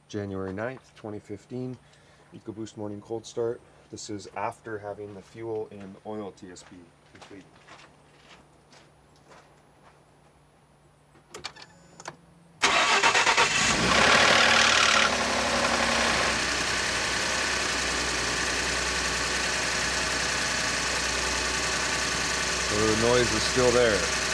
January 9th, 2015, Ecoboost morning cold start. This is after having the fuel and oil TSP complete. So the noise is still there.